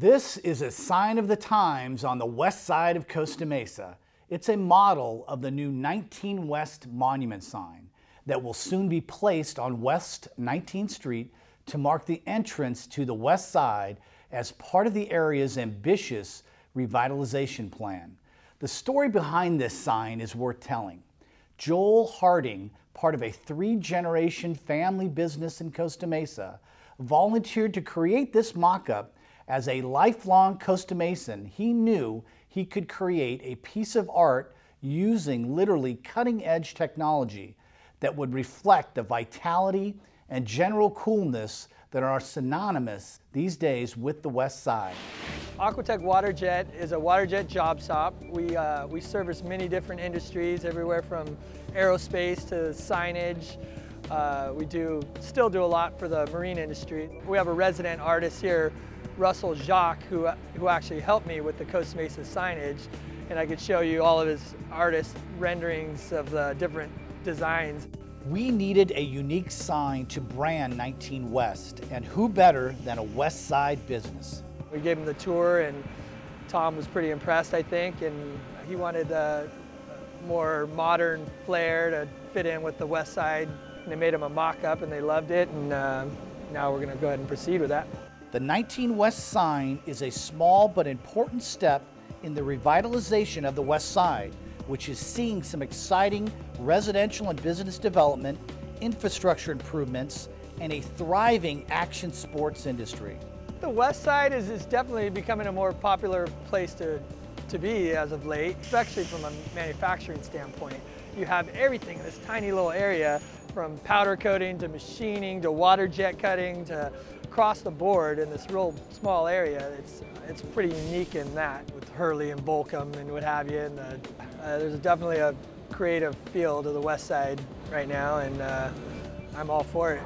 This is a sign of the times on the west side of Costa Mesa. It's a model of the new 19 West monument sign that will soon be placed on West 19th Street to mark the entrance to the west side as part of the area's ambitious revitalization plan. The story behind this sign is worth telling. Joel Harding, part of a 3-generation family business in Costa Mesa, volunteered to create this mock-up. As a lifelong Costa Mesan, he knew he could create a piece of art using literally cutting-edge technology that would reflect the vitality and general coolness that are synonymous these days with the West Side. Aquatech Waterjet is a waterjet job shop. We service many different industries, everywhere from aerospace to signage. We still do a lot for the marine industry. We have a resident artist here, Russell Jacques, who actually helped me with the Costa Mesa signage, and I could show you all of his artist renderings of the different designs. We needed a unique sign to brand 19 West, and who better than a West Side business? We gave him the tour, and Tom was pretty impressed, I think, and he wanted a more modern flair to fit in with the West Side, and they made him a mock-up, and they loved it, and now we're going to go ahead and proceed with that. The 19 West sign is a small but important step in the revitalization of the West Side, which is seeing some exciting residential and business development, infrastructure improvements, and a thriving action sports industry. The West Side is definitely becoming a more popular place to be as of late, especially from a manufacturing standpoint. You have everything in this tiny little area, from powder coating to machining to water jet cutting to across the board in this real small area. It's pretty unique in that, with Hurley and Volcom and what have you. And there's definitely a creative feel to the West Side right now, and I'm all for it.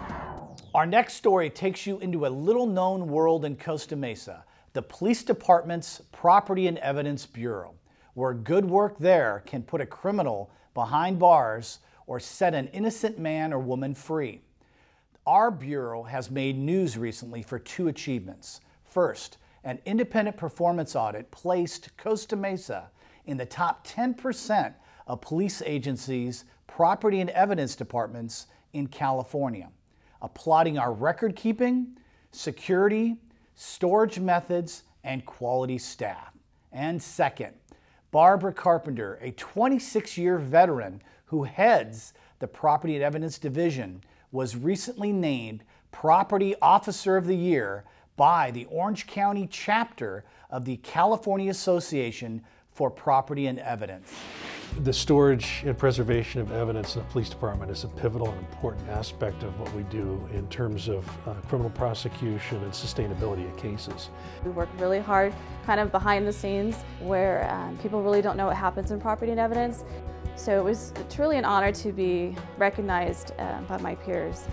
Our next story takes you into a little-known world in Costa Mesa, the Police Department's Property and Evidence Bureau, where good work there can put a criminal behind bars or set an innocent man or woman free. Our Bureau has made news recently for 2 achievements. First, an independent performance audit placed Costa Mesa in the top 10% of police agencies' property and evidence departments in California, applauding our record-keeping, security, storage methods, and quality staff. And second, Barbara Carpenter, a 26-year veteran who heads the Property and Evidence Division, was recently named Property Officer of the Year by the Orange County chapter of the California Association for Property and Evidence. The storage and preservation of evidence in the police department is a pivotal and important aspect of what we do in terms of criminal prosecution and sustainability of cases. We work really hard kind of behind the scenes where people really don't know what happens in property and evidence. So it was truly an honor to be recognized by my peers.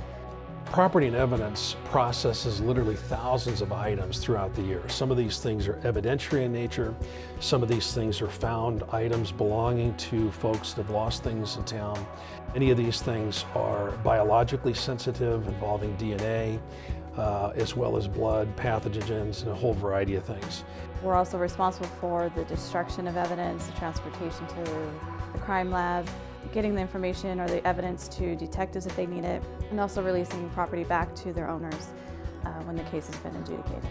Property and evidence processes literally thousands of items throughout the year. Some of these things are evidentiary in nature. Some of these things are found items belonging to folks that have lost things in town. Many of these things are biologically sensitive, involving DNA, as well as blood, pathogens, and a whole variety of things. We're also responsible for the destruction of evidence, the transportation to the crime lab, getting the information or the evidence to detectives if they need it, and also releasing property back to their owners when the case has been adjudicated.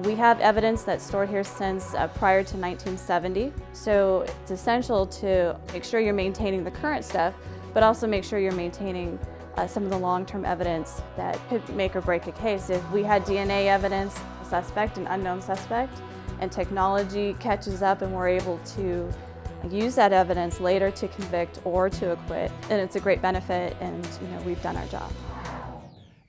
We have evidence that's stored here since prior to 1970, so it's essential to make sure you're maintaining the current stuff, but also make sure you're maintaining some of the long-term evidence that could make or break a case. If we had DNA evidence, a suspect, an unknown suspect, and technology catches up and we're able to use that evidence later to convict or to acquit, and it's a great benefit, and we've done our job.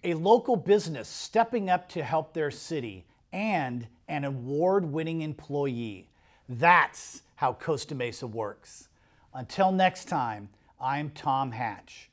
A local business stepping up to help their city, and an award-winning employee. That's how Costa Mesa works. Until next time, I'm Tom Hatch.